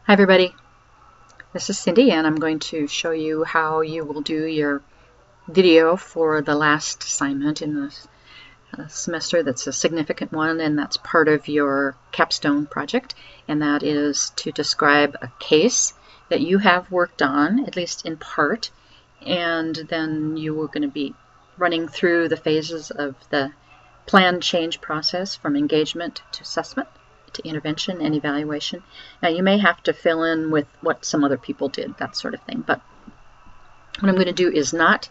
Hi everybody, this is Cindy and I'm going to show you how you will do your video for the last assignment in this semester. That's a significant one, and that's part of your capstone project, and that is to describe a case that you have worked on, at least in part, and then you are going to be running through the phases of the plan change process from engagement to assessment to intervention and evaluation. Now you may have to fill in with what some other people did, that sort of thing, but what I'm going to do is not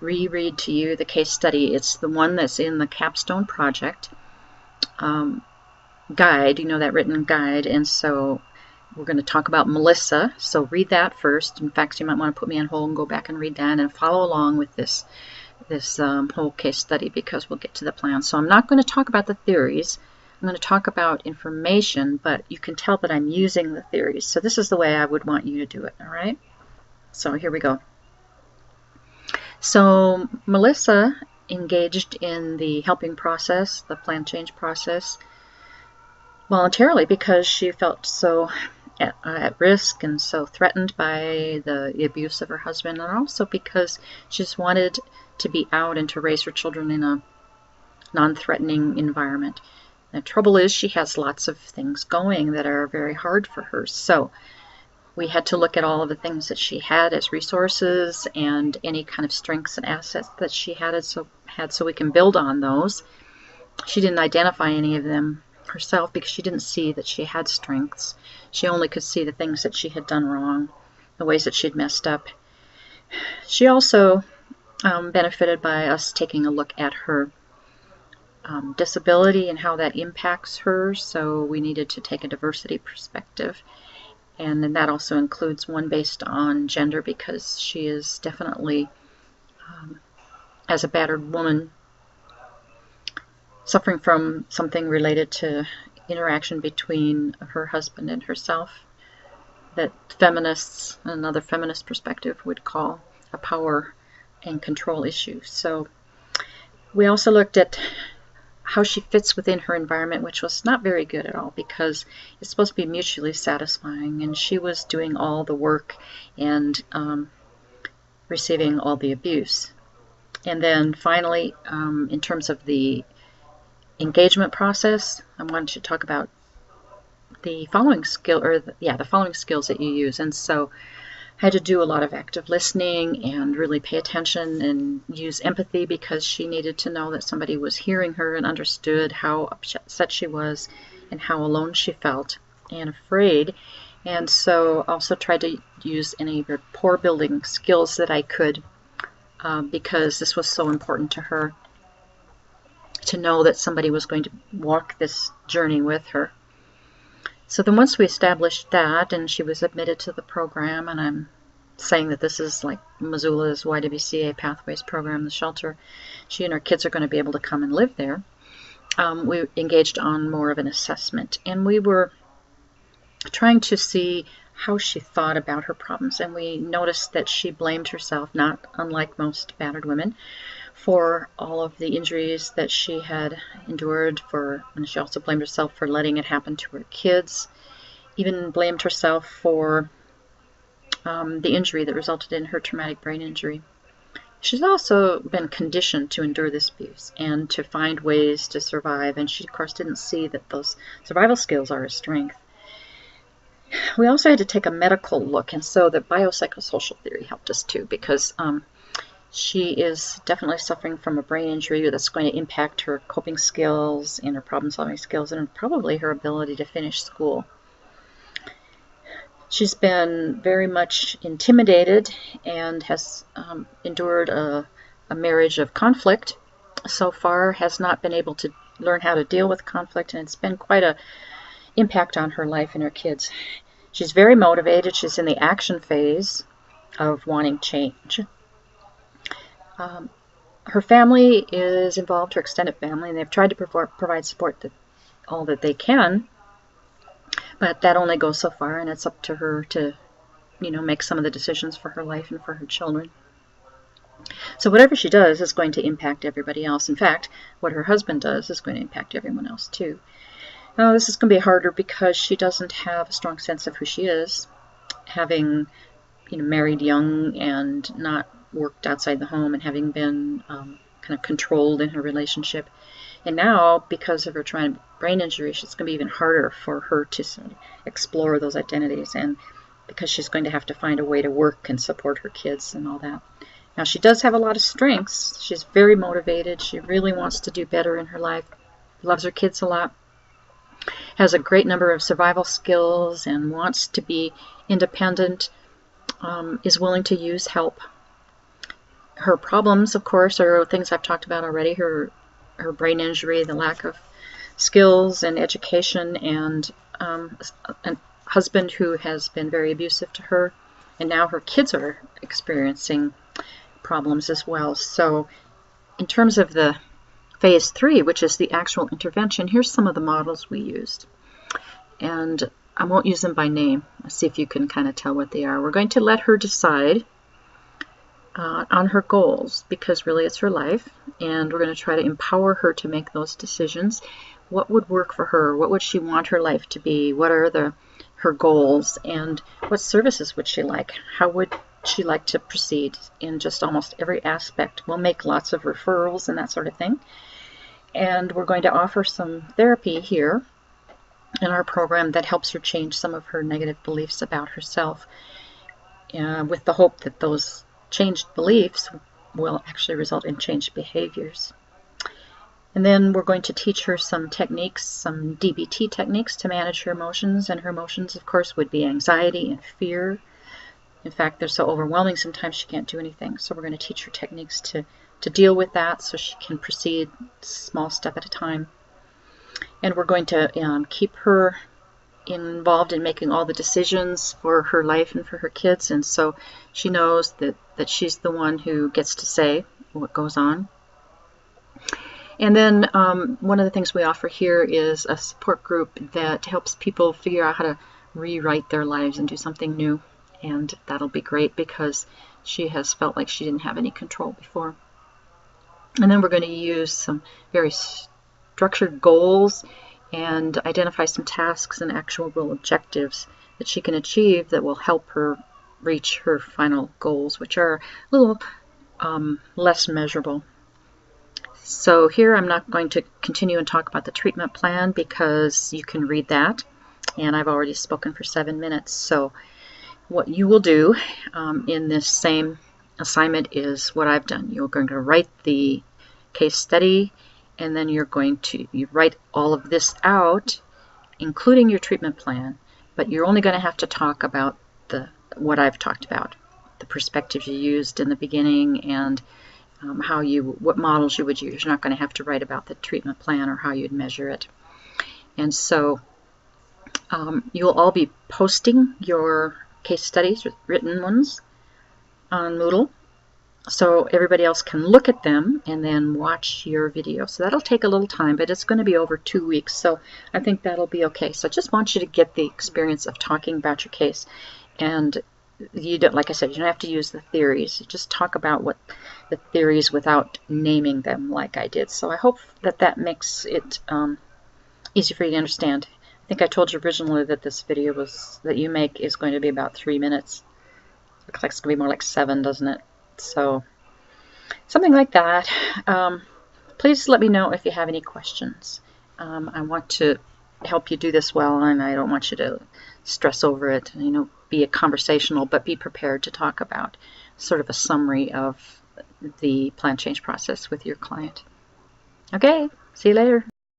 reread to you the case study. It's the one that's in the capstone project guide, that written guide, and so we're going to talk about Melissa. So read that first. In fact, you might want to put me on hold and go back and read that and follow along with this whole case study, because we'll get to the plan. So I'm not going to talk about the theories. I'm going to talk about information, but you can tell that I'm using the theories. So this is the way I would want you to do it, all right? So here we go. So Melissa engaged in the helping process, the plan change process, voluntarily because she felt so at risk and so threatened by the abuse of her husband, and also because she just wanted to be out and to raise her children in a non-threatening environment. The trouble is she has lots of things going that are very hard for her. So we had to look at all of the things that she had as resources and any kind of strengths and assets that she had so we can build on those. She didn't identify any of them herself because she didn't see that she had strengths. She only could see the things that she had done wrong, the ways that she'd messed up. She also benefited by us taking a look at her disability and how that impacts her, so we needed to take a diversity perspective, and then that also includes one based on gender, because she is definitely, as a battered woman, suffering from something related to interaction between her husband and herself that feminists, another feminist perspective, would call a power and control issue. So we also looked at how she fits within her environment, which was not very good at all, because it's supposed to be mutually satisfying, and she was doing all the work and receiving all the abuse. And then finally, in terms of the engagement process, I wanted to talk about the following the following skills that you use. And so I had to do a lot of active listening and really pay attention and use empathy, because she needed to know that somebody was hearing her and understood how upset she was and how alone she felt and afraid. And so also tried to use any rapport building skills that I could, because this was so important to her, to know that somebody was going to walk this journey with her. So then once we established that, and she was admitted to the program, and I'm saying that this is like Missoula's YWCA Pathways program, the shelter, she and her kids are going to be able to come and live there, we engaged on more of an assessment, and we were trying to see how she thought about her problems. And we noticed that she blamed herself, not unlike most battered women, for all of the injuries that she had endured, and she also blamed herself for letting it happen to her kids, even blamed herself for the injury that resulted in her traumatic brain injury. She's also been conditioned to endure this abuse and to find ways to survive, and she of course didn't see that those survival skills are a strength. We also had to take a medical look, and so the biopsychosocial theory helped us too, because she is definitely suffering from a brain injury that's going to impact her coping skills and her problem-solving skills, and probably her ability to finish school. She's been very much intimidated and has endured a marriage of conflict so far, has not been able to learn how to deal with conflict, and it's been quite an impact on her life and her kids. She's very motivated. She's in the action phase of wanting change. Her family is involved, her extended family, and they've tried to provide support all that they can, but that only goes so far, and it's up to her to, make some of the decisions for her life and for her children. So whatever she does is going to impact everybody else. In fact, what her husband does is going to impact everyone else too. Now, this is going to be harder because she doesn't have a strong sense of who she is, having married young and not worked outside the home, and having been kind of controlled in her relationship. And now, because of her traumatic brain injury, it's going to be even harder for her to sort of explore those identities, and because she's going to have to find a way to work and support her kids and all that. Now, she does have a lot of strengths. She's very motivated. She really wants to do better in her life, loves her kids a lot, has a great number of survival skills, and wants to be independent, is willing to use help. Her problems, of course, are things I've talked about already. Her brain injury, the lack of skills and education, and a husband who has been very abusive to her, and now her kids are experiencing problems as well. So in terms of the phase 3, which is the actual intervention, here's some of the models we used. And I won't use them by name. Let's see if you can kind of tell what they are. We're going to let her decide on her goals, because really it's her life, and we're going to try to empower her to make those decisions. What would work for her? What would she want her life to be? What are her goals, and what services would she like? How would she like to proceed in just almost every aspect? We'll make lots of referrals and that sort of thing. And we're going to offer some therapy here in our program that helps her change some of her negative beliefs about herself, with the hope that those changed beliefs will actually result in changed behaviors. And then we're going to teach her some techniques, some DBT techniques to manage her emotions. And her emotions, of course, would be anxiety and fear. In fact, they're so overwhelming sometimes she can't do anything. So we're going to teach her techniques to deal with that, so she can proceed small step at a time. And we're going to keep her involved in making all the decisions for her life and for her kids, and so she knows that she's the one who gets to say what goes on. And then one of the things we offer here is a support group that helps people figure out how to rewrite their lives and do something new, and that'll be great because she has felt like she didn't have any control before. And then we're going to use some very structured goals and identify some tasks and actual objectives that she can achieve that will help her reach her final goals, which are a little less measurable. So here I'm not going to continue and talk about the treatment plan because you can read that, and I've already spoken for 7 minutes. So what you will do in this same assignment is what I've done. You're going to write the case study, and then you're going to write all of this out, including your treatment plan, but you're only going to have to talk about what I've talked about, the perspectives you used in the beginning, and what models you would use. You're not going to have to write about the treatment plan or how you'd measure it. And so you'll all be posting your case studies, written ones, on Moodle, so everybody else can look at them and then watch your video. So that'll take a little time, but it's going to be over 2 weeks, so I think that'll be okay. So I just want you to get the experience of talking about your case, and you don't, like I said, you don't have to use the theories. You just talk about what the theories without naming them like I did. So I hope that makes it easy for you to understand. I think I told you originally that this video that you make is going to be about 3 minutes. Looks like it's going to be more like 7, doesn't it? So something like that. Please let me know if you have any questions. I want to help you do this well, and I don't want you to stress over it. Be conversational, but be prepared to talk about sort of a summary of the plan change process with your client. Okay, see you later.